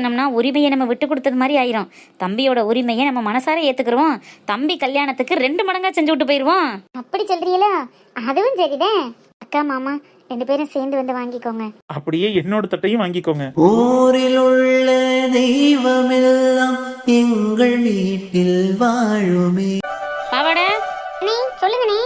சொன்னோம்னா உரிமையை நம்ம விட்டு கொடுத்தது மாதிரி ஆயிரும். தம்பியோட உரிமையை நம்ம மனசார ஏத்துக்கிறோம். தம்பி கல்யாணத்துக்கு 2 மடங்கா செஞ்சு விட்டு போயிருவோம். அப்படி சொல்றீங்களா? அதுவும் சரிதான். அக்கா மாமா 2 பேரும் சேர்ந்து வந்து வாங்கிக்கோங்க. அப்படியே என்னோட தட்டையும் வாங்கிக்கோங்க. ஊரில் உள்ள தெய்வமெல்லாம் எங்கள் வீட்டில் வாழுமே. பாவாடா நீ சொல்லுங்க நீ.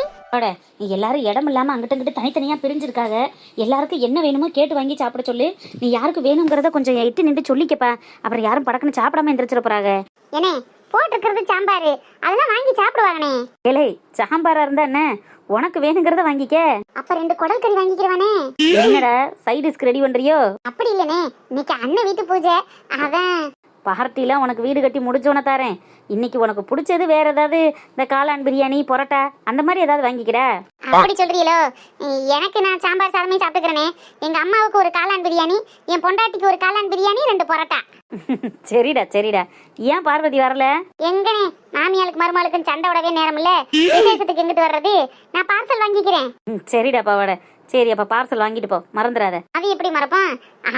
எல்லாரும் இடம் இல்லாம அங்கிட்ட தனித்தனியா பிரிஞ்சிருக்காங்க. எல்லாருக்கும் என்ன வேணுமோ கேட்டு வாங்கி சாப்பிட சொல்லு. நீ யாருக்கு வேணுங்கிறத கொஞ்சம் எட்டு நின்று சொல்லிக்கப்பா. அப்புறம் யாரும் படக்குன்னு சாப்பிடாம எந்திரிச்சிட போறாங்க. ஏனே போட்டிருக்கிறது சாம்பார், அதெல்லாம் வாங்கி சாப்பிடுவாங்கனே. ஏலே சாம்பாரா இருந்தா என்ன, உனக்கு வேணுங்கிறத வாங்கிக்க. அப்ப 2 குடல் கறி வாங்கிக்கிறவானே. என்னடா சைடிஸ்க்கு ரெடி பண்றியோ? அப்படி இல்லனே, இன்னைக்கு அண்ணன் வீட்டு பூஜை, அதான். பார்ட்டிலாம் உனக்கு வீடு கட்டி முடிச்சோன்னு தாரேன். இன்னைக்கு உனக்கு பிடிச்சது வேற ஏதாவது, இந்த காளான் பிரியாணி பரோட்டா அந்த மாதிரி ஏதாவது வாங்கிக்கிற. அப்படி சொல்றீங்களோ? எனக்கு நான் சாம்பார் சாதமே சாப்பிட்டுக்கிறேனே. எங்க அம்மாவுக்கு ஒரு காளான் பிரியாணி, என் பொண்டாட்டிக்கு ஒரு காளான் பிரியாணி, 2 பரோட்டா. சரிடா சரிடா. ஏன் பார்வதி வரல? எங்கனே மாமியாளுக்கு மருமகளுக்கு சண்டை விடவே நேரம் இல்ல. விசேஷத்துக்கு எங்கிட்டு வர்றது? நான் பார்சல் வாங்கிக்கிறேன். சரிடா பாவாட. சரி அப்ப பார்சல் வாங்கிட்டு போ, மறந்துடாத. அது எப்படி மறப்பான்?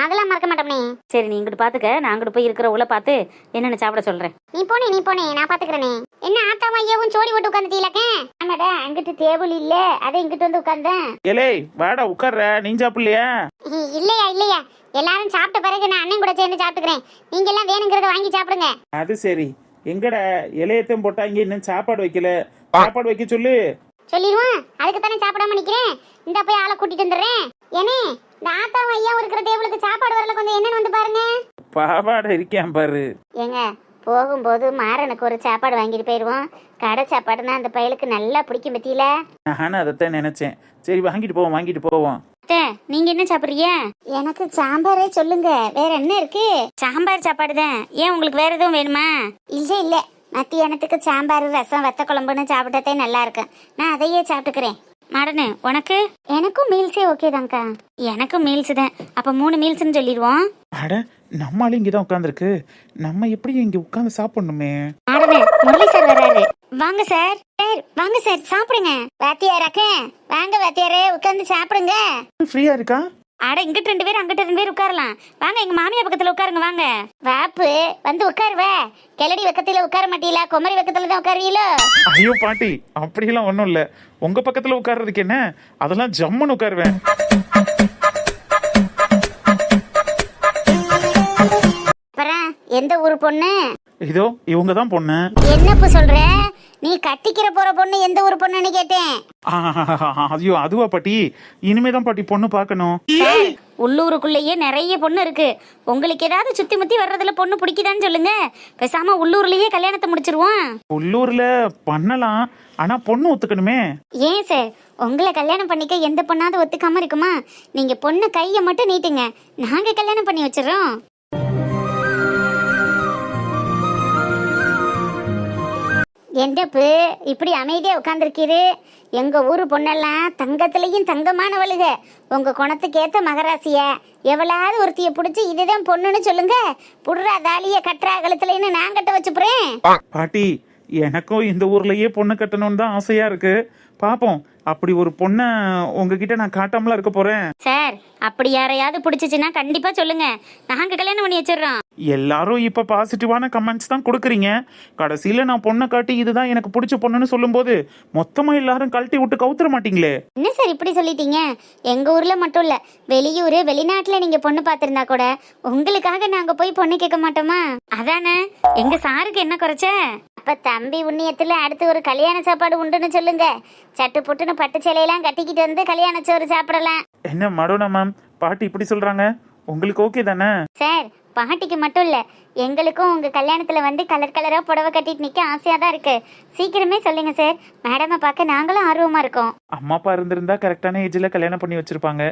அதெல்லாம் மறக்க மாட்டோம்னே. சரி நீ இங்கிட்டு பாத்துக்க, நான் அங்கிட்டு போய் இருக்கிற உள்ள பார்த்து என்னென்ன சாப்பிட சொல்றேன். நீ போனே நான் பாத்துக்கிறேனே. என்ன ஆத்தாவும் ஐயாவும் சோடி போட்டு உட்காந்துட்டீங்களே? ஆமாடா, அங்கிட்டு டேபிள் இல்ல, அதை இங்கிட்டு வந்து உட்கார்ந்தேன். ஏலே வாடா உட்கார்ற, நீ சாப்பிடலையா? இல்லையா எல்லாரும் சாப்பிட்ட பிறகு நான் அண்ணன் கூட சேர்ந்து சாப்பிட்டுக்கிறேன். நீங்க எல்லாம் வேணுங்கிறத வாங்கி சாப்பிடுங்க. அது சரி. எங்கடா இலையத்தையும் போட்டாங்க, இன்னும் சாப்பாடு வைக்கல. சாப்பாடு வைக்க சொல்லு. சொல்லிடுவான். அதுக்கு தானே சாப்பிடாம நிக்கிறேன். இந்த போய் ஆளை கூட்டிட்டு வந்துடுறேன். ஏனே இந்த ஆத்தாவும் ஐயாவும் இருக்கிற டேபிளுக்கு சாப்பாடு வரல, கொஞ்சம் என்னன்னு வந்து பாருங்க. பாவாடை இருக்கேன் பாரு. ஏங்க போகும்போது மாறனுக்கு ஒரு சாப்பாடு வாங்கிட்டு போயிடுவோம். கடை சாப்பாடுனா அந்த பயலுக்கு நல்லா பிடிக்கும் பத்தியில. நானும் அதைத்தான் நினைச்சேன். சரி வாங்கிட்டு போவோம். நீங்க என்ன சாப்பிடுறீங்க? எனக்கு சாம்பாரே சொல்லுங்க, வேற என்ன இருக்கு? சாம்பார் சாப்பாடு தான். ஏன் உங்களுக்கு வேற எதுவும் வேணுமா? இல்ல மத்தியானத்துக்கு சாம்பார் ரசம் வத்த குழம்புன்னு சாப்பிட்டதே நல்லா இருக்கு. நான் அதையே சாப்பிட்டுக்கிறேன். மாடனு உனக்கு? எனக்கும் மீல்ஸே ஓகே தான்க்கா. எனக்கும் மீல்ஸ் தான். அப்ப 3 மீல்ஸ்ன்னு சொல்லிடுவோம். அட நம்மளால இங்கதான் உட்காந்துருக்கு, நம்ம எப்படி இங்க உட்காந்து சாப்பிடணுமே. மாடனு முரளி சார் வராரு. வாங்க சார். வாங்க சார் சாப்பிடுங்க. வாத்தியாராக்க வாங்க வாத்தியாரே, உட்காந்து சாப்பிடுங்க. ஃப்ரீயா இருக்கா? அட இங்கிட்டு 2 பேர் அங்கிட்டு 2 பேர் உட்காரலாம். வாங்க எங்க மாமியா பக்கத்துல உட்காருங்க. வாங்க வாப்பு வந்து உட்காருவ. கிளடி பக்கத்துல உட்கார மாட்டீங்களா? குமரி பக்கத்துல தான் உட்காருவீங்களோ? ஐயோ பாட்டி, அப்படியெல்லாம் ஒண்ணும் இல்ல. உங்க பக்கத்துல உட்கார்றதுக்கு என்ன, அதெல்லாம் ஜம்முன்னு உட்காருவேன். அப்புறம் எந்த ஊர் பொண்ணு? இதோ இவங்க தான் பொண்ணு. என்னப்பு சொல்ற? நீ கட்டிக்கிற போற பொண்ணு எந்த ஊர் பொண்ணுன்னு கேட்டேன். ஐயோ அதுவா பாட்டி, இனிமேதான் பாட்டி பொண்ணு பாக்கணும். உள்ளூருக்குள்ளேயே நிறைய பொண்ணு இருக்கு. உங்களுக்கு ஏதாவது சுத்தி முத்தி வர்றதுல பொண்ணு பிடிக்குதான்னு சொல்லுங்க. பேசாம உள்ளூர்லயே கல்யாணத்தை முடிச்சிருவோம். உள்ளூர்ல பண்ணலாம், ஆனா பொண்ணு ஒத்துக்கணுமே. ஏன் சார், உங்களை கல்யாணம் பண்ணிக்க எந்த பொண்ணாவது ஒத்துக்காம இருக்குமா? நீங்க பொண்ணு கைய மட்டும் நீட்டுங்க, நாங்க கல்யாணம் பண்ணி வச்சிடறோம். என்னப்பு இப்படி அமைதியா உட்காந்துருக்கீரு? எங்க ஊரு பொண்ணெல்லாம் தங்கத்திலையும் தங்கமானவளுக. உங்க குணத்துக்கு ஏத்த மகராசிய எவ்வளவு ஒருத்திய புடிச்சு இதுதான் பொண்ணுன்னு சொல்லுங்க. புடுறா தாலிய கட்டுறா கழுத்துலன்னு நான் கட்ட வச்சுப்புறேன். பாட்டி எனக்கும் இந்த ஊர்லயே பொண்ணு கட்டணும்னு தான் ஆசையா இருக்கு. பாப்போம், அப்படி ஒரு பொண்ண உங்ககிட்ட நான் காட்டாமலாம் இருக்க போறேன். சார் அப்படி யாரையாவது பிடிச்சிச்சுன்னா கண்டிப்பா சொல்லுங்க, நாங்க கல்யாணம் பண்ணி வச்சிடறோம். எல்லாரும் இப்ப பாசிட்டிவான கமெண்ட்ஸ் தான் கொடுக்குறீங்க. கடைசியில நான் பொண்ணை காட்டி இதுதான் எனக்கு பிடிச்ச பொண்ணுன்னு சொல்லும் போது மொத்தமா எல்லாரும் கழட்டி விட்டு கவுத்துற மாட்டீங்களே. என்ன சார் இப்படி சொல்லிட்டீங்க? எங்க ஊர்ல மட்டும் இல்ல, வெளியூர் வெளிநாட்டுல நீங்க பொண்ணு பாத்திருந்தா கூட உங்களுக்காக நாங்க போய் பொண்ணு கேட்க மாட்டோமா? அதானே, எங்க சாருக்கு என்ன குறைச்ச? அப்ப தம்பி உண்ணியத்துல அடுத்து ஒரு கல்யாண சாப்பாடு உண்டுன்னு சொல்லுங்க. சட்டு புட்டுன்னு பட்டு சேலையெல்லாம் கட்டிக்கிட்டு வந்து கல்யாண சோறு சாப்பிடலாம். என்ன மடோனா மேம், பாட்டி இப்படி சொல்றாங்க, உங்களுக்கு ஓகே தானே? சார் பாட்டிக்கு மட்டும் இல்ல, எங்களுக்கும் உங்க கல்யாணத்துல வந்து கலர் கலரா புடவை கட்டிட்டு நிக்க ஆசையா தான் இருக்கு. சீக்கிரமே சொல்லுங்க சார், மேடமை பார்க்க நாங்களும் ஆர்வமா இருக்கோம். அம்மா அப்பா இருந்திருந்தா கரெக்டான ஏஜ்ல கல்யாணம் பண்ணி வச்சிருப்பாங்க.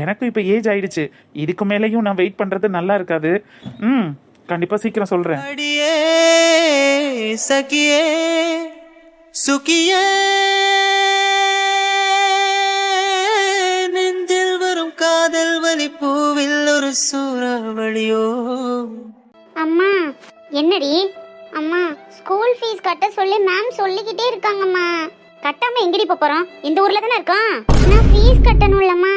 எனக்கும் இப்ப ஏஜ் ஆயிடுச்சு. இதுக்கு மேலேயும் நான் வெயிட் பண்றது நல்லா இருக்காது. கண்டிப்பா சீக்கிரம் சொல்றேன். அடியே சகியே சுகியே நெஞ்சில் வரும் காதல் வலி பூவில் ஒரு சூறாவளியோ. அம்மா என்னடி? அம்மா ஸ்கூல் ஃபீஸ் கட்ட சொல்லி மேம் சொல்லிக்கிட்டே இருக்காங்கம்மா. கட்டாம எங்கடி போறோம்? இந்த ஊர்ல தானே இருக்கோம். நான் ஃபீஸ் கட்டணும்லம்மா,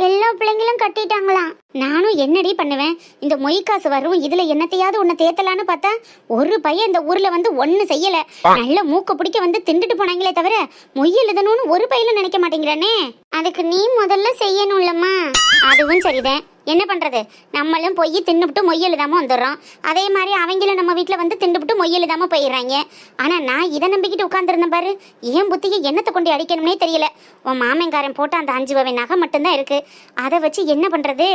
எல்லா பிள்ளைங்களும் கட்டிட்டாங்களாம். நானும் என்னடி பண்ணுவேன், இந்த மொய் காசு வரும் இதுல என்னத்தையாவது ஒண்ணு தேத்தலான்னு பார்த்தா ஒரு பையன் இந்த ஊர்ல வந்து ஒண்ணு செய்யல. நல்ல மூக்க பிடிக்க வந்து திண்டுட்டு போனாங்களே தவிர மொய் எழுதணும்னு ஒரு பையனும் நினைக்க மாட்டேங்கிறானே. அதுக்கு நீ முதல்ல செய்யணும்லம்மா. அதுவும் சரிதான், என்ன பண்றது, நம்மளும் போய் தின்னுபிட்டு மொய் எழுதாம வந்துடுறோம். அதே மாதிரி அவங்களும் நம்ம வீட்டுல வந்து தின்னுபிட்டு மொய் எழுதாம போயிடுறாங்க. ஆனா நான் இதை நம்பிக்கிட்டு உட்காந்துருந்தேன் பாரு, ஏன் புத்தியை என்னத்தை கொண்டு அடிக்கணும்னே தெரியல. உன் மாமன்காரன் போட்ட அந்த 5 பவை நகை மட்டும்தான் இருக்கு, அதை வச்சு என்ன பண்றது?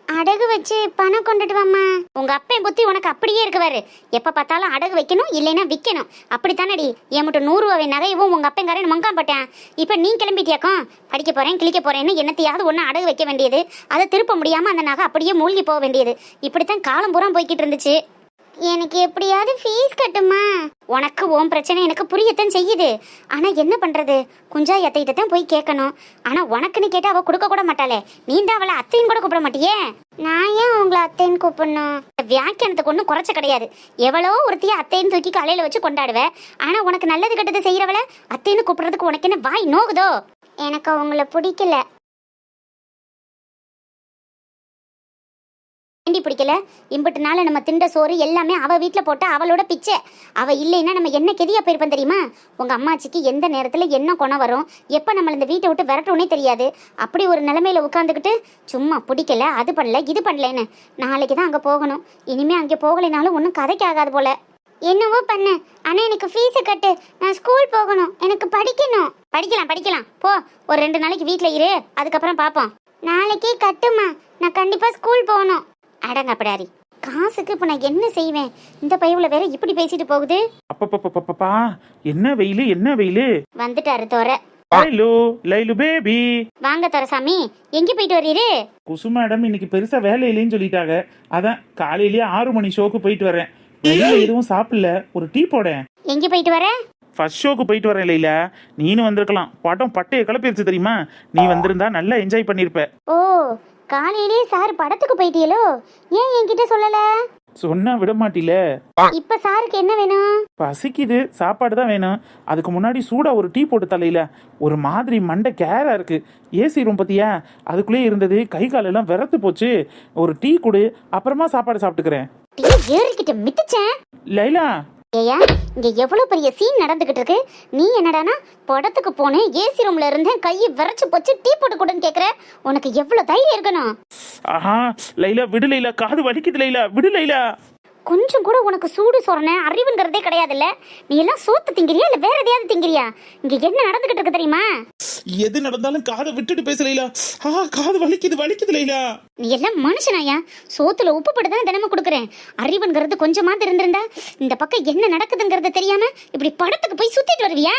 அடகு வச்சு பணம் கொண்டுட்டு வாமா. உங்க அப்பன் புத்தி உனக்கு அப்படியே இருக்குவாரு, எப்ப பார்த்தாலும் அடகு வைக்கணும் இல்லைன்னா விற்கணும், அப்படித்தானடி? என் மட்டும் 100 ரூபாய் நகையவும் உங்க அப்பங்காரன் மங்கான் போட்டேன். இப்ப நீ கிளம்பிட்டியாக்கும், படிக்க போறேன் கிளிக்க போறேன்னு என்னத்தையாவது ஒண்ணு அடகு வைக்க வேண்டியது, அதை திருப்ப முடியாம அந்த நகை அப்படியே மூழ்கி போக வேண்டியது, இப்படித்தான் காலம் பூரா போய்கிட்டு இருந்துச்சு. எனக்கு எப்படியாவது ஃபீஸ் கட்டுமா? உனக்கு உன் பிரச்சனை எனக்கு புரியத்தான் செய்யுது. ஆனா என்ன பண்றது, குஞ்சா எத்தைகிட்ட தான் போய் கேட்கணும். ஆனா உனக்குன்னு கேட்டா அவ கொடுக்க கூட மாட்டாளே, நீ தான் அவளை அத்தைன்னு கூட கூப்பிட மாட்டியே. நான் ஏன் உங்களை அத்தைன்னு கூப்பிடணும்? வியாக்கியானத்துக்கு ஒன்றும் குறைச்ச கிடையாது. எவ்வளோ ஒருத்தைய அத்தைன்னு தூக்கி காலையில வச்சு கொண்டாடுவேன். ஆனா உனக்கு நல்லது கெட்டது செய்யறவளை அத்தைன்னு கூப்பிடுறதுக்கு உனக்கு என்ன வாய் நோகுதோ? எனக்கு அவங்கள பிடிக்கல. பிடிக்கல, இம்புட்டு நாள் நம்ம திண்ட சோறு எல்லாமே அவ வீட்டுல போட்ட அவளோட பிச்சை. அவ இல்லைன்னா நம்ம என்ன கெதியா போயிருப்போம் தெரியுமா? உங்க அம்மாச்சிக்கு எந்த நேரத்துல என்ன குணம் வரும், எப்ப நம்மள இந்த வீட்டை விட்டு விரட்டோனே தெரியாது. அப்படி ஒரு நிலைமையில உட்காந்துக்கிட்டு சும்மா பிடிக்கல, அது பண்ணல இது பண்ணலன்னு. நாளைக்கு தான் அங்க போகணும். இனிமே அங்கே போகலைனாலும் ஒன்றும் கதைக்கு ஆகாது போல. என்னவோ பண்ணு, ஆனா எனக்கு ஃபீஸ் கட்டு, நான் ஸ்கூல் போகணும், எனக்கு படிக்கணும். படிக்கலாம் போ, ஒரு 2 நாளைக்கு வீட்டுல இரு, அதுக்கப்புறம் பாப்போம். நாளைக்கே கட்டுமா, நான் கண்டிப்பா ஸ்கூல் போகணும். அடங்க அப்படாரி, காசுக்கு இப்ப நான் என்ன செய்வேன்? இந்த பையவுல வேற இப்படி பேசிட்டு போகுது. அப்பப்பா, என்ன வெயிலு என்ன வெயிலு. வந்துட்டாரு தோர. லைலு லைலு பேபி, வாங்க தோரசாமி, எங்க போயிட்டு வரீரு? குசு மேடம் இன்னைக்கு பெருசா வேலை இல்லைன்னு சொல்லிட்டாங்க, அதான் காலையிலேயே 6 மணி ஷோக்கு போயிட்டு வரேன். வெளியில எதுவும் சாப்பிடல, ஒரு டீ போட. எங்க போயிட்டு வர? ஃபர்ஸ்ட் ஷோக்கு போயிட்டு வரேன் லைலா, நீனும் வந்திருக்கலாம். படம் பட்டைய கிளப்பிருச்சு தெரியுமா, நீ வந்திருந்தா நல்லா என்ஜாய் பண்ணிருப்ப. ஓ, காலையிலே சார் படத்துக்கு போயிட்டீங்களோ? ஏன் என்கிட்ட சொல்லல? சொன்னா விட மாட்டில. இப்ப சாருக்கு என்ன வேணும்? பசிக்குது, சாப்பாடு தான் வேணும். அதுக்கு முன்னாடி சூடா ஒரு டீ போட்டு தலையில. ஒரு மாதிரி மண்டை கேரா இருக்கு. ஏசி ரூம் பத்தியா, அதுக்குள்ளே இருந்தது, கை காலெல்லாம் விரத்து போச்சு. ஒரு டீ கொடு, அப்புறமா சாப்பாடு சாப்பிட்டுக்கிறேன். டீ ஏறிக்கிட்டு மிதிச்சேன். லைலா, ஏயா, இங்க எவ்வளவு பெரிய சீன் நடந்துகிட்டு இருக்கு, நீ என்னடானா படத்துக்கு போனேன், ஏசி ரூம்ல இருந்தேன், கையை விரைச்சு போச்சு, டீ போட்டு கொடுன்னு கேக்குற. உனக்கு எவ்வளவு தைரியம் இருக்கணும்? ஆஹா லைலா விடு லைலா, காது வலிக்குது லைலா, விடு லைலா. கொஞ்சம் கூட உனக்கு சூடு சொரண அறிவுங்கிறதே கிடையாதுல்ல. நீ எல்லாம் சோத்து திங்கிறியா இல்ல வேற எதையாவது திங்கிறியா? இங்க என்ன நடந்துகிட்டு இருக்கு தெரியுமா? எது நடந்தாலும் காதை விட்டுட்டு பேச லைலா. காது வலிக்குது லைலா. நீ எல்லாம் மனுஷனாயா? சோத்துல உப்பு போட்டு தான் தினமும் கொடுக்குறேன். அறிவுங்கிறது கொஞ்சமாவது இருந்திருந்தா இந்த பக்கம் என்ன நடக்குதுங்கிறது தெரியாம இப்படி படத்துக்கு போய் சுத்திட்டு வருவியா?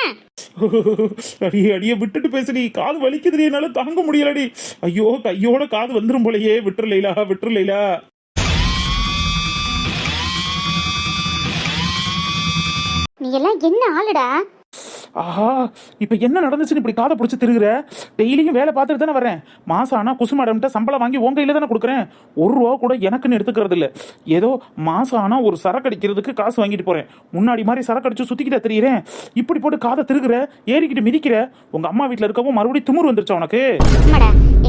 அடியே விட்டுட்டு பேசுடி, காது வலிக்குது, என்னால தாங்க முடியலடி. ஐயோ கையோட காது வந்துரும் போலயே, விட்டுரு லைலா. நீ எல்லாம் என்ன ஆளுடா? ஆஹா, இப்ப என்ன நடந்துச்சுன்னு இப்படி காதை பிடிச்சி திருகுற? டெய்லியும் வேலை பார்த்துட்டு தானே வரேன். மாசம் ஆனா குசு மேடம்கிட்ட சம்பளம் வாங்கி உங்க கையில தானே கொடுக்குறேன். 1 ரூபா கூட எனக்குன்னு எடுத்துக்கிறது இல்ல. ஏதோ மாசம் ஆனா ஒரு சரக்கு அடிக்கிறதுக்கு காசு வாங்கிட்டு போறேன். முன்னாடி மாதிரி சரக்கு அடிச்சு சுத்திக்கிட்ட தெரியுறேன். இப்படி போட்டு காதை திருகுற, ஏறிக்கிட்டு மிதிக்கிற. உங்க அம்மா வீட்டுல இருக்கவும் மறுபடியும் திமிரு வந்துருச்சா உனக்கு?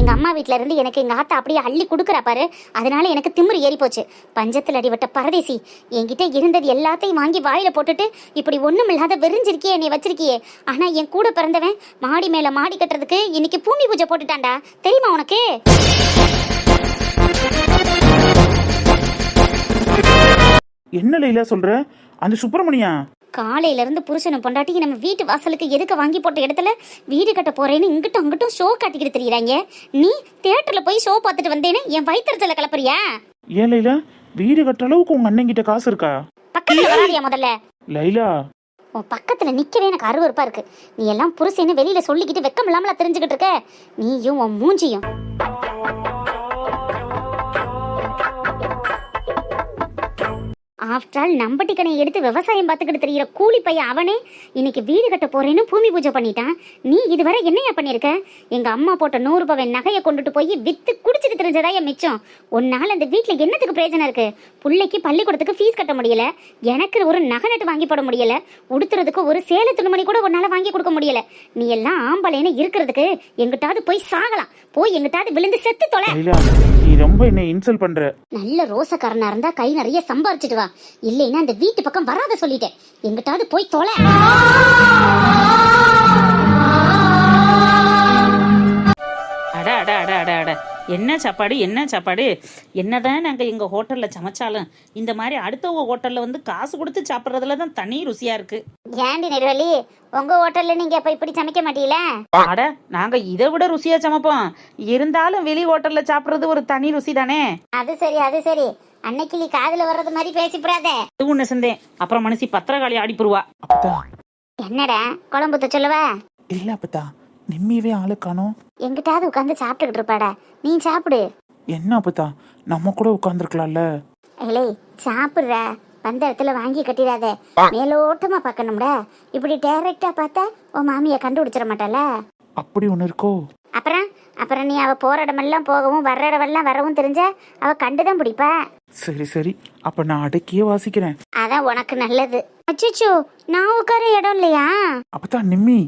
எங்க அம்மா வீட்டுல இருந்து எனக்கு எங்க ஆத்தா அப்படியே அள்ளி குடுக்குறா பாரு, அதனால எனக்கு திமிரு ஏறி போச்சு. பஞ்சத்தில் அடிபட்ட பரதேசி, என்கிட்ட இருந்தது எல்லாத்தையும் வாங்கி வாயில போட்டுட்டு இப்படி ஒண்ணுமில்லாத வெறிஞ்சிருக்கியே என்னை வச்சிருக்கியே. ஆனா என் கூட பிறந்தவன் மாடி மேல மாடி கட்டுறதுக்கு இன்னைக்கு பூமி பூஜை போட்டுட்டான்டா, தெரியுமா உனக்கு? என்ன லைலா சொல்ற? அந்த சுப்பிரமணியா காலையில இருந்து புருஷனும் பொண்டாட்டி நம்ம வீட்டு வாசலுக்கு எதுக்கு வாங்கி போட்ட இடத்துல வீடு கட்ட போறேன்னு இங்கிட்டும் அங்கிட்டும் ஷோ காட்டிக்கிட்டு தெரியுறாங்க. நீ தியேட்டர்ல போய் ஷோ பார்த்துட்டு வந்தேன்னு என் வயிற்றுல கிளப்புறியா? ஏன் லைலா, வீடு கட்டுற அளவுக்கு உங்க அண்ணன் கிட்ட காசு இருக்கா? பக்கத்துல வராதியா முதல்ல. லைலா, உன் பக்கத்துல நிக்கவே எனக்கு அருவருப்பா இருக்கு. நீ எல்லாம் புருஷன்னு வெளியில சொல்லிக்கிட்டு வெக்கம் இல்லாமல தெரிஞ்சுக்கிட்டு இருக்க, நீயும் உன் மூஞ்சியும். ஆஃப்டர் ஆல் நம்பட்டி கணையை எடுத்து விவசாயம் பார்த்துக்கிட்டு தெரியுற கூலி பையன் அவனே இன்னைக்கு வீடு கட்ட போறேன்னு பூமி பூஜை பண்ணிட்டான். நீ இதுவரை என்னையா பண்ணிருக்க? எங்க அம்மா போட்ட 100 ரூபாய் நகையை கொண்டுட்டு போய் வித்து குடிச்சிட்டு தெரிஞ்சதா என் மிச்சம். உன்னால அந்த வீட்டுல என்னத்துக்கு பிரயோஜனம் இருக்கு? பிள்ளைக்கு பள்ளிக்கூடத்துக்கு ஃபீஸ் கட்ட முடியல, எனக்கு ஒரு நகை நட்டு வாங்கி போட முடியல, உடுத்துறதுக்கு ஒரு சேலை துணிமணி கூட உன்னால வாங்கி கொடுக்க முடியல. நீ எல்லாம் ஆம்பளைன்னு இருக்கிறதுக்கு எங்கிட்டாவது போய் சாகலாம். போய் எங்கிட்டாவது விழுந்து செத்து தொலை. நீ ரொம்ப என்ன இன்சல்ட் பண்ற. நல்ல ரோசக்காரனா இருந்தா கை நிறைய சம்பாரிச்சிட்டு வா, இல்லைன்னா அந்த வீட்டு பக்கம் வராத சொல்லிட்டேன். எங்கிட்டாவது போய் தொலை. அட அட அட அட அட என்ன சாப்பாடு என்ன சாப்பாடு. என்னதான் நாங்கள் எங்கள் ஹோட்டலில் சமைச்சாலும் இந்த மாதிரி அடுத்தவங்க ஹோட்டலில் வந்து காசு கொடுத்து சாப்பிட்றதுல தான் தனி ருசியாக இருக்கு. ஏண்டி நெடுவலி, உங்க ஹோட்டல்ல நீங்க அப்ப இப்படி சமைக்க மாட்டீங்களா? அட நாங்கள் இதை விட ருசியாக சமைப்போம். இருந்தாலும் வெளி ஹோட்டலில் சாப்பிட்றது ஒரு தனி ருசி தானே. அது சரி அது சரி, அன்னைக்கு நீ காதுல வர்றது மாதிரி பேசிப்படாத. இது ஒன்று செந்தேன், அப்புறம் மனசி பத்திரகாளி ஆடிப்புருவா. அப்பதா என்னடா குழம்புத்த சொல்லுவா? இல்ல அப்பதா, நிம்மியவே ஆளு காணோம். எங்கிட்டாவது உட்காந்து சாப்பிட்டுக்கிட்டு இருப்பாடா, நீ சாப்பிடு. என்ன அப்பதா, நம்ம கூட உட்காந்துருக்கலாம்ல. ஏலே சாப்பிடுற, வந்த இடத்துல வாங்கி கட்டிடாத, மேலோட்டமா பார்க்கணும்டா. இப்படி டைரக்டா பார்த்தா உன் மாமிய கண்டுபிடிச்சிட மாட்டாள. அப்படி ஒண்ணு இருக்கோ? அப்புறம் நீ அவ போற இடமெல்லாம் போகவும் வர்ற இடமெல்லாம் வரவும் தெரிஞ்சா அவ கண்டுதான் பிடிப்பா. சரி சரி, அப்ப நான் அடக்கியே வாசிக்கிறேன். அதான் உனக்கு நல்லது. அச்சோ, நான் உட்கார இடம் இல்லையா? அப்பதா நிம்மி,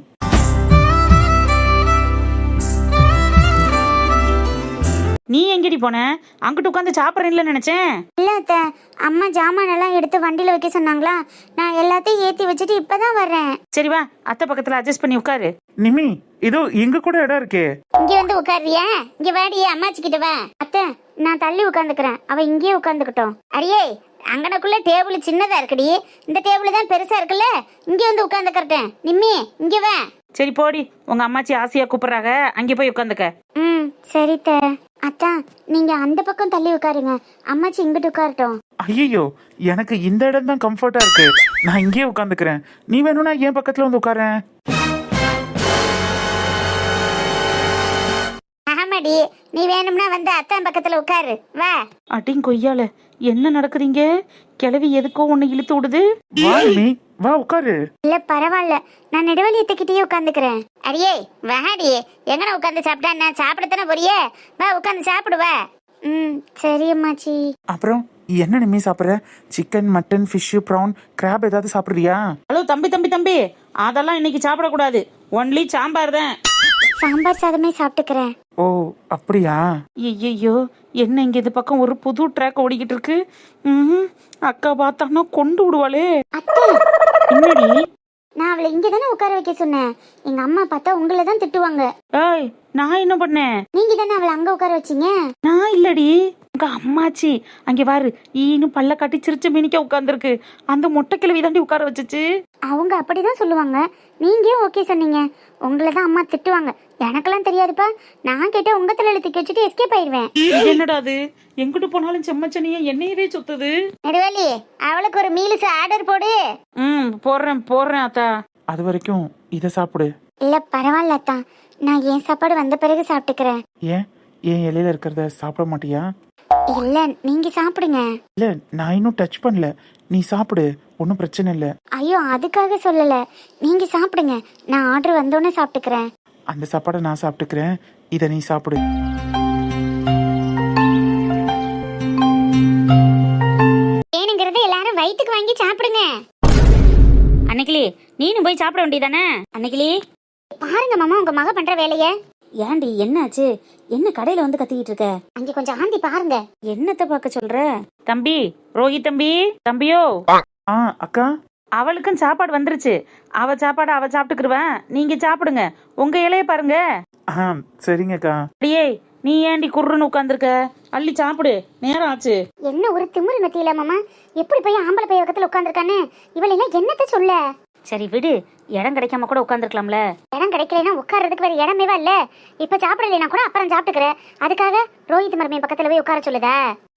நீ எங்கடி போன? அங்கிட்டு உட்காந்து சாப்பிட்றேன்ல நினைச்சேன். இல்ல அத்தை, அம்மா ஜாமான் எல்லாம் எடுத்து வண்டியில வைக்க சொன்னாங்களா, நான் எல்லாத்தையும் ஏத்தி வச்சுட்டு இப்பதான் வர்றேன். சரி வா, அத்தை பக்கத்துல அட்ஜஸ்ட் பண்ணி உட்காரு. நிம்மி இதோ எங்க கூட இடம் இருக்கே. இங்க வந்து உட்காருறியா? இங்க வாடி, அம்மாச்சி கிட்ட வா. அத்தை நான் தள்ளி உட்காந்துக்கிறேன், அவ இங்கேயே உட்காந்துக்கிட்டோம். அடியே, அங்கனக்குள்ள டேபிள் சின்னதா இருக்குடி, இந்த டேபிள் தான் பெருசா இருக்குல்ல, இங்க வந்து உட்காந்துக்கிறேன். நிம்மி இங்க வா. சரி போடி, உங்க அம்மாச்சி ஆசையா கூப்பிடுறாங்க, அங்கே போய் உட்காந்துக்க. சரி த. அத்தா நீங்க அந்த பக்கம் தள்ளி உட்காருங்க, அம்மாச்சி இங்கிட்டு உட்காரட்டும். ஐயோ, எனக்கு இந்த இடம் தான் கம்ஃபர்ட்டா இருக்கு, நான் இங்கேயே உட்காந்துக்கிறேன். நீ வேணும்னா என் பக்கத்துல வந்து உட்காரேன். ஆமாடி, நீ வேணும்னா வந்து அத்தான் பக்கத்துல உட்காரு, வா. அட்டிங் கொய்யால என்ன நடக்குதுங்க? கிளவி எதுக்கோ ஒண்ணு இழுத்து விடுது. வா நிம்மி, வா உட்காரு. இல்ல பரவாயில்ல, நான் நெடுவலியத்துக்கிட்டே உட்காந்துக்கிறேன். அடியே வாடி, எங்கன உட்காந்து சாப்பிட்டா நான் சாப்பிடத்தானே போறியே, வா உட்காந்து சாப்பிடுவா. சரி அம்மாச்சி. அப்புறம் என்ன நிம்மி சாப்பிட்ற? Chicken, mutton, fish, prawn, crab ஏதாவது சாப்பிடுறியா? ஹலோ தம்பி தம்பி தம்பி, அதெல்லாம் இன்னைக்கு சாப்பிடக்கூடாது, ஒன்லி சாம்பார் தான். சாம்பார் சாதமே சாப்பிட்டுக்கிறேன். ஓ அப்படியா? ஐயோ, என்ன இங்க இது பக்கம் ஒரு புது ட்ராக் ஓடிக்கிட்டு இருக்கு. அக்கா பார்த்தான்னா கொண்டு விடுவாளே. அத்தை என்னடி? நான் அவளை இங்க தானே உட்கார வைக்க சொன்னேன், எங்க அம்மா பார்த்தா உங்களை தான் திட்டுவாங்க. ஏய், நான் என்ன பண்ணேன்? நீங்க தானே அவளை அங்க உட்கார வச்சீங்க. நான் இல்லடி, உங்க அம்மாச்சி. அங்கே பாரு, ஈனு பல்ல காட்டி சிரிச்ச மீனிக்க உட்காந்துருக்கு, அந்த மொட்டை கிழவி தாண்டி உட்கார வச்சுச்சு. அவங்க அப்படிதான் சொல்லுவாங்க, நீங்க ஓகே சொன்னீங்க. உங்களை தான் அம்மா திட்டுவாங்க, எனக்கெல்லாம் தெரியாதுப்பா. நான் கேட்டா உங்க தலையில தூக்கி வச்சுட்டு எஸ்கேப் ஆயிடுவேன். என்னடா அது, எங்கிட்டு போனாலும் செம்மச்சனியா என்னையவே சுத்துது. நெடுவேலி, அவளுக்கு ஒரு மீல்ஸ் ஆர்டர் போடு. போடுறேன் அத்தா. அது வரைக்கும் இதை சாப்பிடு. இல்ல பரவாயில்ல அத்தா, நான் என் சாப்பாடு வந்த பிறகு சாப்பிட்டுக்கிறேன். ஏன் என் இலையில இருக்கிறத சாப்பிட மாட்டியா? இல்ல நீங்க சாப்பிடுங்க. இல்ல, நான் இன்னும் டச் பண்ணல, நீ சாப்பிடு, ஒன்றும் பிரச்சனை இல்லை. ஐயோ அதுக்காக சொல்லல, நீங்க சாப்பிடுங்க, நான் ஆர்டர் வந்தோடனே சாப்பிட்டுக்கிறேன். அந்த சாப்பாடை நான் சாப்பிட்டுக்கிறேன், இதை நீ சாப்பிடு. வேணுங்கிறத எல்லாரும் வயிற்றுக்கு வாங்கி சாப்பிடுங்க. அன்னைக்கிளி, நீனும் போய் சாப்பிட வேண்டியதானே? அன்னைக்கிளி பாருங்க மாமா, உங்க மக பண்ற வேலைய. ஏண்டி என்னாச்சு? என்ன கடையில வந்து கத்திக்கிட்டு இருக்க? அங்க கொஞ்சம் ஆந்தி பாருங்க. என்னத்த பார்க்க சொல்ற? தம்பி, ரோஹித் தம்பி, தம்பியோ. அக்கா, அவளுக்கும் சாப்பாடு வந்துருச்சு, அவ சாப்பாடு அவ சாப்பிட்டுக்குருவேன், நீங்க சாப்பிடுங்க, உங்க இலைய பாருங்க. சரிங்கக்கா. அடியே, நீ ஏண்டி குர்ருன்னு உட்காந்துருக்க? அள்ளி சாப்பிடு, நேரம் ஆச்சு. என்ன ஒரு திமிரு மத்தியில மாமா, எப்படி போய் ஆம்பளை பைய பக்கத்துல உட்காந்துருக்கானே, இவளை எல்லாம் என்னத்த சொல்ல. சரி விடு, இடம் கிடைக்காம கூட உட்காந்துருக்கலாம்ல. இடம் கிடைக்கலன்னா உட்கார்றதுக்கு வேற இடமேவா இல்ல. இப்ப சாப்பிடலைன்னா கூட அப்புறம் சாப்பிட்டுக்கிறேன், அதுக்காக ரோஹித் மருமையை பக்கத்துல போய் உட்கார சொல்லுதா?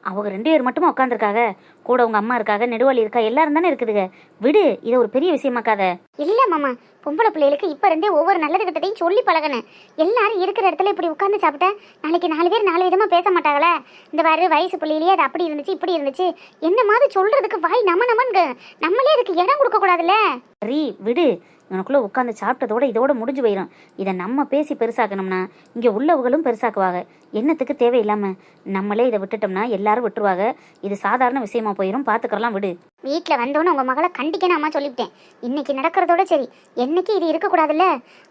அவங்க 2 பேர் மட்டுமா உட்காந்துருக்காங்க, கூட உங்கள் அம்மா இருக்காங்க, நெடுவாளி இருக்கா, எல்லாரும் தானே இருக்குதுங்க. விடு, இதை ஒரு பெரிய விஷயமாக்காத. இல்ல மாமா, பொம்பளை பிள்ளைகளுக்கு இப்ப இருந்தே ஒவ்வொரு நல்லது கிட்டத்தையும் சொல்லி பழகணும். எல்லாரும் இருக்கிற இடத்துல இப்படி உட்கார்ந்து சாப்பிட்டா நாளைக்கு 4 பேர் 4 விதமா பேச மாட்டாங்களே. இந்த வாரு வயசு பிள்ளையிலேயே அது அப்படி இருந்துச்சு இப்படி இருந்துச்சு என்ன மாதிரி சொல்றதுக்கு வாய் நமன்னு நம்மளே அதுக்கு இடம் கொடுக்க கூடாதுல்ல. சரி விடு, உனக்குள்ளே உட்காந்து சாப்பிட்டதோட இதோட முடிஞ்சு போயிடும். இதை நம்ம பேசி பெருசாக்கணும்னா இங்கே உள்ளவங்களும் பெருசாக்குவாங்க. என்னத்துக்கு தேவையில்லாமல் நம்மளே இதை விட்டுட்டோம்னா எல்லாரும் விட்டுருவாங்க. இது சாதாரண விஷயமா போயிடும், பார்த்துக்கலாம் விடு. வீட்டில் வந்தோன்னு உங்கள் மகளை கண்டிக்கணும் அம்மா சொல்லிவிட்டேன். இன்னைக்கு நடக்கிறதோட சரி, என்னைக்கு இது இருக்கக்கூடாதுல்ல.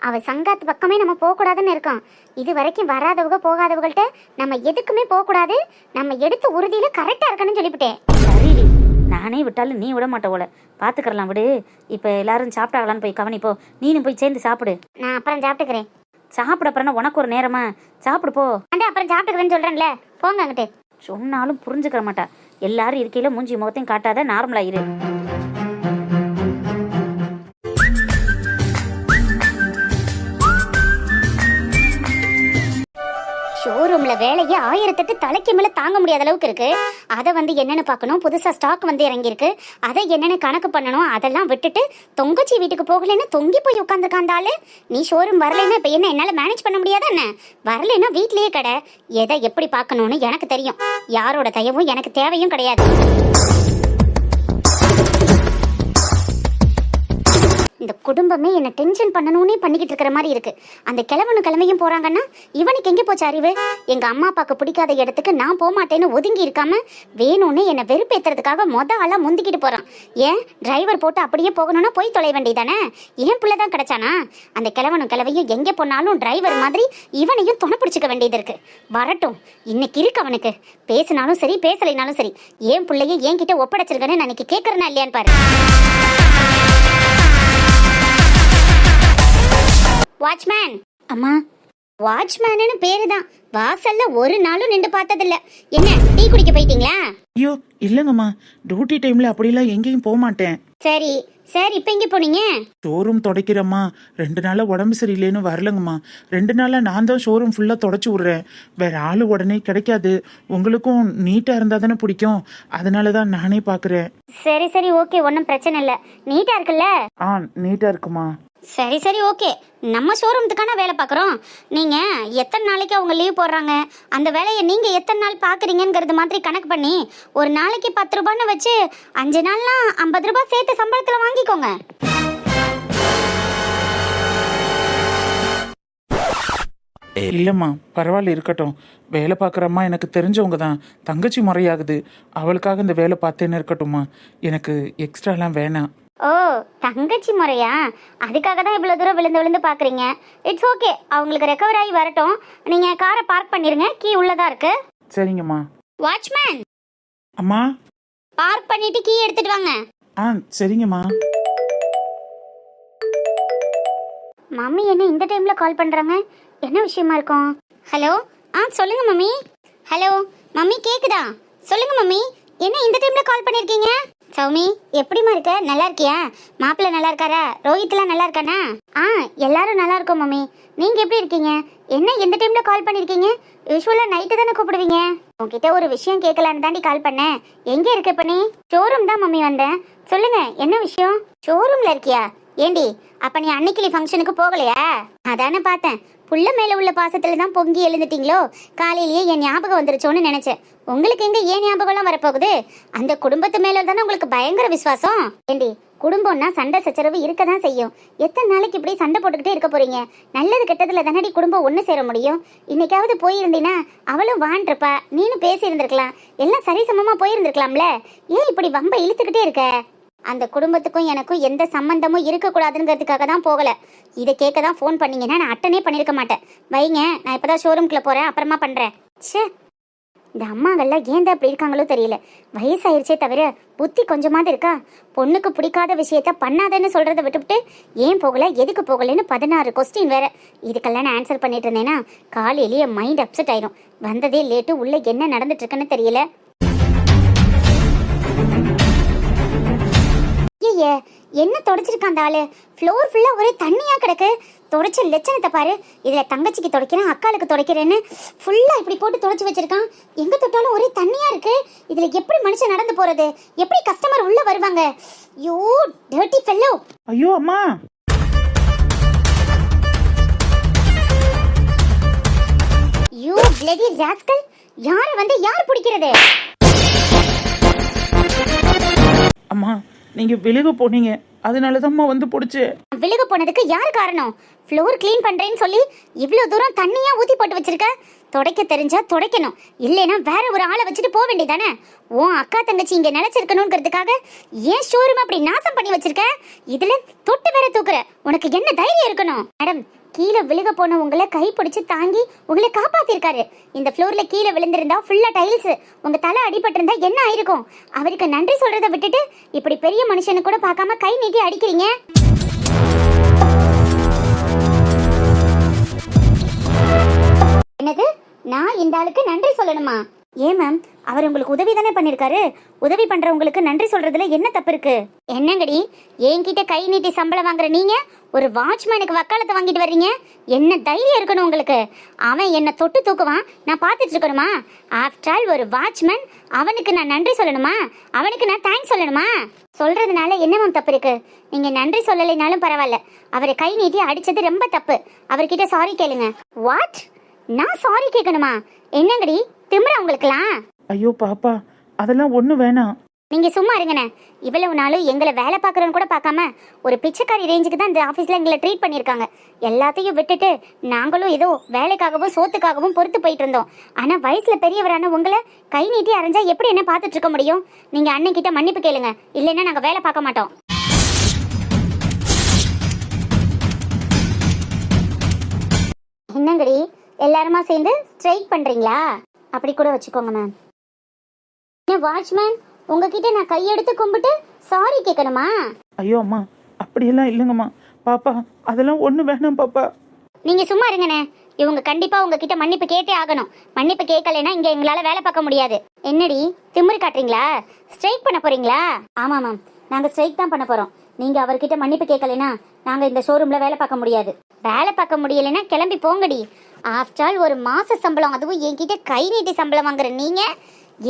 அவள் சங்காத்து பக்கமே நம்ம போகக்கூடாதுன்னு இருக்கோம். இது வரைக்கும் வராதவங்க போகாதவங்கள்ட்ட நம்ம எதுக்குமே போகக்கூடாது. நம்ம எடுத்த உறுதியில் கரெக்டாக இருக்கணும்னு சொல்லிவிட்டேன். சரி, நானே விட்டாலும் நீ விட மாட்ட போல, பார்த்துக்கலாம் விடு. இப்போ எல்லாரும் சாப்பிட்டாங்களான்னு போய் கவனிப்போ, நீனும் போய் சேர்ந்து சாப்பிடு. நான் அப்புறம் சாப்பிட்டுக்கிறேன். சாப்பிட அப்புறம் உனக்கு ஒரு நேரமா, சாப்பிடு போ. அப்புறம் சாப்பிட்டுக்கிறேன்னு சொல்கிறேன்ல, போங்க அங்கிட்டு. சொன்னாலும் புரிஞ்சுக்கிற மாட்டா. எல்லாரும் இருக்கையில மூஞ்சி முகத்தையும் காட்டாத, நார்மலா இரு. ஷோரூம்ல வேலையே 1008 தலைக்கு மேல தாங்க முடியாத அளவுக்கு இருக்கு. அதை வந்து என்னன்னு பார்க்கணும், புதுசா ஸ்டாக் வந்து இறங்கியிருக்கு, அதை என்னன்னு கணக்கு பண்ணணும். அதெல்லாம் விட்டுட்டு தொங்கச்சி வீட்டுக்கு போகலன்னு தொங்கி போய் உட்காந்துருக்காந்தாலு. நீ ஷோரூம் வரலைன்னா இப்ப என்ன என்னால மேனேஜ் பண்ண முடியாதா என்ன? வரலைன்னா வீட்லயே கடை. எதை எப்படி பார்க்கணும்னு எனக்கு தெரியும். யாரோட தயவும் எனக்கு தேவையும் கிடையாது. இந்த குடும்பமே என்ன டென்ஷன் பண்ணணும்னே பண்ணிக்கிட்டு இருக்கிற மாதிரி இருக்கு. அந்த கிழமையும் போறாங்கன்னா இவனுக்கு எங்கே போச்சு அறிவு? எங்க அம்மா அப்பாவுக்கு பிடிக்காத இடத்துக்கு நான் போக மாட்டேன்னு ஒதுங்கி இருக்காம வேணும்னு என்னை வெறுப்பேத்துறதுக்காக ஆளா முந்திக்கிட்டு போறான். ஏன் டிரைவர் போட்டு அப்படியே போகணும்னா போய் தொலை வேண்டியதானே? ஏன் பிள்ளைதான் கிடைச்சானா? அந்த கிழமையும் எங்கே போனாலும் டிரைவர் மாதிரி இவனையும் துணை பிடிச்சிக்க வேண்டியது இருக்கு. வரட்டும், இன்னைக்கு இருக்கு அவனுக்கு. பேசினாலும் சரி பேசலைனாலும் சரி, ஏன் பிள்ளைய என்கிட்ட ஒப்படைச்சிருக்கேன்னு நான் இன்னைக்கு கேட்கறேன்னா இல்லையான்னு பாரு. வாட்ச்மேன். அம்மா, வாட்ச்மேனு பேரு தான். வாசல்ல ஒரு நாளும் நின்று பார்த்ததில்ல. என்ன டீ குடிக்க போயிட்டீங்களா? ஐயோ இல்லைங்கம்மா, டியூட்டி டைம்ல அப்படிலாம் எங்கேயும் போக மாட்டேன். சரி சரி, இப்ப எங்க போனீங்க? ஷோரூம் தொடக்கிறம்மா. 2 நாளா உடம்பு சரியில்லைன்னு வரலங்கம்மா. 2 நாளா நான் தான் ஷோரூம் ஃபுல்லா தொடச்சு விடுறேன். வேற ஆளு உடனே கிடைக்காது. உங்களுக்கும் நீட்டா இருந்தா தானே பிடிக்கும், அதனாலதான் நானே பாக்குறேன். சரி சரி ஓகே, ஒன்றும் பிரச்சனை இல்லை. நீட்டா இருக்குல்ல? நீட்டா இருக்குமா. சரி சரி ஓகே, நம்ம ஷோரூம்துக்கான வேலை பார்க்குறோம். நீங்கள் எத்தனை நாளைக்கு அவங்க லீவ் போடுறாங்க, அந்த வேலையை நீங்கள் எத்தனை நாள் பார்க்குறீங்கிறது மாதிரி கணக்கு பண்ணி ஒரு நாளைக்கு 10 ரூபான்னு வச்சு 5 நாள்னா 50 ரூபாய் சேர்த்து சம்பளத்தில் வாங்கிக்கோங்க. இல்லம்மா பரவாயில்ல, இருக்கட்டும். வேலை பார்க்குறம்மா எனக்கு தெரிஞ்சவங்க தான். தங்கச்சி முறையாகுது, அவளுக்காக இந்த வேலை பார்த்தேன்னு இருக்கட்டும்மா. எனக்கு எக்ஸ்ட்ராலாம் வேணாம். ஓ, தங்கச்சி முறையா? அதுக்காக தான் இவ்வளோ தூரம் விழுந்து விழுந்து பார்க்குறீங்க. இட்ஸ் ஓகே, அவங்களுக்கு ரெக்கவர் ஆகி வரட்டும். நீங்கள் காரை பார்க் பண்ணிடுங்க, கீ உள்ளதா இருக்கு. சரிங்கம்மா. வாட்ச்மேன். அம்மா. பார்க் பண்ணிட்டு கீ எடுத்துட்டு வாங்க. சரிங்கம்மா. மம்மி என்ன இந்த டைம்ல கால் பண்றாங்க? என்ன விஷயமா இருக்கும்? ஹலோ, சொல்லுங்க மம்மி. ஹலோ மம்மி, கேக்குதா? சொல்லுங்க மம்மி, என்ன இந்த டைம்ல கால் பண்ணிருக்கீங்க? சௌமி, எப்படிமா இருக்க? நல்லா இருக்கியா? மாப்பிள்ளை நல்லா இருக்காரா? ரோஹித்லாம் நல்லா இருக்கானா? எல்லாரும் நல்லா இருக்கோம் மம்மி. நீங்க எப்படி இருக்கீங்க? என்ன இந்த டைம்ல கால் பண்ணிருக்கீங்க? யூஸ்வலா நைட்டு தானே கூப்பிடுவீங்க. உங்ககிட்ட ஒரு விஷயம் கேட்கலான்னு தாண்டி கால் பண்ணேன். எங்க இருக்க இப்ப நீ? ஷோரூம் தான் மம்மி வந்தேன். சொல்லுங்க, என்ன விஷயம்? ஷோரூம்ல இருக்கியா? ஏண்டி, அப்ப நீ அன்னைக்கு ஃபங்க்ஷனுக்கு போகலையா? அதானே பார்த்தேன். புள்ள மேல உள்ள பாசத்துல தான் பொங்கி எழுந்துட்டீங்களோ? காலையிலேயே என் ஞாபகம் வந்துருச்சோன்னு நினைச்சேன். உங்களுக்கு எங்க ஏன் ஞாபகம்லாம் வரப்போகுது? அந்த குடும்பத்து மேல தானே உங்களுக்கு பயங்கர விசுவாசம். ஏண்டி, குடும்பம்னா சண்டை சச்சரவு இருக்கதான் செய்யும். எத்தனை நாளைக்கு இப்படி சண்டை போட்டுக்கிட்டே இருக்க போறீங்க? நல்லது கெட்டதுல தானடி குடும்பம் ஒண்ணு சேர முடியும். இன்னைக்காவது போயிருந்தீனா அவளும் வான்றிருப்பா, நீனும் பேசி இருந்திருக்கலாம், எல்லாம் சரிசமமா போயிருந்திருக்கலாம்ல. ஏன் இப்படி வம்ப இழுத்துக்கிட்டே இருக்க? அந்த குடும்பத்துக்கும் எனக்கும் எந்த சம்பந்தமும் இருக்கக்கூடாதுங்கிறதுக்காக தான் போகல. இதை கேட்க தான் ஃபோன் பண்ணீங்கன்னா நான் அட்டனே பண்ணியிருக்க மாட்டேன். வைங்க, நான் இப்போதான் ஷோரூம்குள்ளே போகிறேன், அப்புறமா பண்ணுறேன். ச்சே, இந்த அம்மாங்கள்லாம் ஏன் தான் அப்படி இருக்காங்களோ தெரியல. வயசாயிருச்சே தவிர புத்தி கொஞ்சமாவது இருக்கா? பொண்ணுக்கு பிடிக்காத விஷயத்த பண்ணாதேன்னு சொல்கிறத விட்டுவிட்டு ஏன் போகல, எதுக்கு போகலன்னு 16 கொஸ்டின் வேற. இதுக்கெல்லாம் நான் ஆன்சர் பண்ணிட்டு இருந்தேன்னா காலையிலேயே மைண்ட் அப்செட் ஆயிரும். வந்ததே லேட்டு, உள்ள என்ன நடந்துட்டு இருக்குன்னு தெரியல. இல்லையே, என்ன தொடச்சிருக்கான் அந்த ஆளு? ஃப்ளோர் ஃபுல்லா ஒரே தண்ணியா கிடக்கு. தொடச்ச லட்சணத்தை பாரு. இதுல தங்கச்சிக்கு துடைக்கிறேன், அக்காளுக்கு துடைக்கிறேன்னு ஃபுல்லா இப்படி போட்டு தொடச்சு வச்சிருக்கான். எங்க தொட்டாலும் ஒரே தண்ணியா இருக்கு. இதுல எப்படி மனுஷன் நடந்து போறது? எப்படி கஸ்டமர் உள்ள வருவாங்க? You dirty fellow. ஐயோ அம்மா, யூ பிளடி ராஸ்கல். யார வந்து யார் பிடிக்கிறது? அம்மா நீங்க விலக போனீங்க, அதனாலதாம்மா வந்து பிடிச்சு. விலக போனதுக்கு யார் காரணம்? ஃப்ளோர் க்ளீன் பண்றேன்னு சொல்லி இவ்வளவு தூரம் தண்ணியா ஊத்தி போட்டு வச்சிருக்க. துடைக்க தெரிஞ்சா துடைக்கணும், இல்லைன்னா வேற ஒரு ஆளை வச்சுட்டு போக வேண்டியதானே. உன் அக்கா தங்கச்சி இங்க நினைச்சிருக்கணுங்கிறதுக்காக ஏன் ஷோரூம் அப்படி நாசம் பண்ணி வச்சிருக்க? இதுல தொட்டு வேற தூக்குற. உனக்கு என்ன தைரியம் இருக்கணும்? மேடம், கீழே விழுக போன உங்களை கை பிடிச்சு தாங்கி உங்களை காப்பாத்திருக்காரு. இந்த ஃப்ளோர்ல கீழே விழுந்திருந்தா ஃபுல்லா டைல்ஸ், உங்க தலை அடிபட்டிருந்தா என்ன ஆயிருக்கும்? அவருக்கு நன்றி சொல்றதை விட்டுட்டு இப்படி பெரிய மனுஷனு கூட பார்க்காம கை நீட்டி அடிக்கிறீங்க. என்னது? நான் இந்த ஆளுக்கு நன்றி சொல்லணுமா? ஏன் மேம், அவர் உங்களுக்கு உதவி தானே பண்ணிருக்காரு. உதவி பண்றவங்களுக்கு நன்றி சொல்றதுல என்ன தப்பு இருக்கு? என்னங்கடி, என்கிட்ட கை நீட்டி சம்பளம் வாங்குற நீங்க ஒரு வாட்ச்மேனுக்கு வக்காலத்தை வாங்கிட்டு வர்றீங்க? என்ன தைரியம் இருக்கணும் உங்களுக்கு? அவன் என்ன தொட்டு தூக்குவான், நான் பார்த்துட்டு இருக்கணுமா? ஆஃப்டர் ஆல் ஒரு வாட்ச்மேன், அவனுக்கு நான் நன்றி சொல்லணுமா? அவனுக்கு நான் தேங்க்ஸ் சொல்லணுமா? சொல்றதுனால என்ன மேம் தப்பு இருக்கு? நீங்க நன்றி சொல்லலைனாலும் பரவாயில்ல, அவரை கை நீட்டி அடிச்சது ரொம்ப தப்பு. அவர்கிட்ட சாரி கேளுங்க. வாட்? நான் சாரி கேட்கணுமா? என்னங்கடி திமிரா உங்களுக்குலாம்? ஐயோ பாப்பா, அதெல்லாம் ஒண்ணு வேணாம். நீங்க சும்மா இருங்கண்ணே. இவ்வளவு நாளும் எங்களை வேலை பார்க்குறோன்னு கூட பார்க்காம ஒரு பிச்சைக்காரி ரேஞ்சுக்கு தான் இந்த ஆஃபீஸில் எங்களை ட்ரீட் பண்ணியிருக்காங்க. எல்லாத்தையும் விட்டுட்டு நாங்களும் ஏதோ வேலைக்காகவும் சோத்துக்காகவும் பொறுத்து போயிட்டு இருந்தோம். ஆனால் வயசில் பெரியவரான உங்களை கை நீட்டி அரைஞ்சா எப்படி என்ன பார்த்துட்டு இருக்க முடியும்? நீங்கள் அண்ணன் கிட்ட மன்னிப்பு கேளுங்க, இல்லைன்னா நாங்கள் வேலை பார்க்க மாட்டோம். என்னங்கடி எல்லாருமா சேர்ந்து ஸ்ட்ரைக் பண்ணுறீங்களா? அப்படி கூட வச்சுக்கோங்க மேம். வாட்ச்மேன், உங்ககிட்ட நான் கையெடுத்து கும்பிட்டு சாரி கேட்கணுமா? ஐயோ அம்மா, அப்படியெல்லாம் இல்லைங்கம்மா. பாப்பா அதெல்லாம் ஒண்ணு வேணாம் பாப்பா. நீங்க சும்மா இருங்கண்ணே. இவங்க கண்டிப்பா உங்ககிட்ட மன்னிப்பு கேட்டே ஆகணும். மன்னிப்பு கேட்கலைன்னா இங்க எங்களால வேலை பார்க்க முடியாது. என்னடி திமிரு காட்டுறீங்களா? ஸ்ட்ரைக் பண்ண போறீங்களா? ஆமா மேம், நாங்க ஸ்ட்ரைக் தான் பண்ண போறோம். நீங்க அவர்கிட்ட மன்னிப்பு கேட்கலைன்னா நாங்க இந்த ஷோரூம்ல வேலை பார்க்க முடியாது. வேலை பார்க்க முடியலைன்னா கிளம்பி போங்கடி. ஆஃப்டர் ஆல் ஒரு மாச சம்பளம், அதுவும் என்கிட்ட கை நீட்டி சம்பளம் வாங்குற நீங்க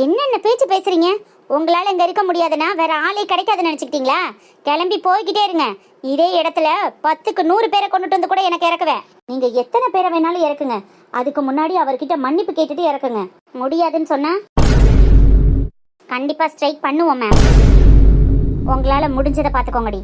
என்னென்ன பேச்சு பேசுறீங்க? உங்களால இங்க இருக்க முடியாதுன்னா வேற ஆளே கிடைக்காதுன்னு நினைச்சுக்கிட்டீங்களா? கிளம்பி போய்கிட்டே இருங்க. இதே இடத்துல 10க்கு 100 பேரை கொண்டுட்டு வந்து கூட எனக்கு இறக்குவேன். நீங்க எத்தனை பேரை வேணாலும் இறக்குங்க, அதுக்கு முன்னாடி அவர்கிட்ட மன்னிப்பு கேட்டுட்டு இறக்குங்க. முடியாதுன்னு சொன்னா கண்டிப்பா ஸ்ட்ரைக் பண்ணுவோம் மேம். உங்களால முடிஞ்சதை பார்த்துக்கோங்கடி.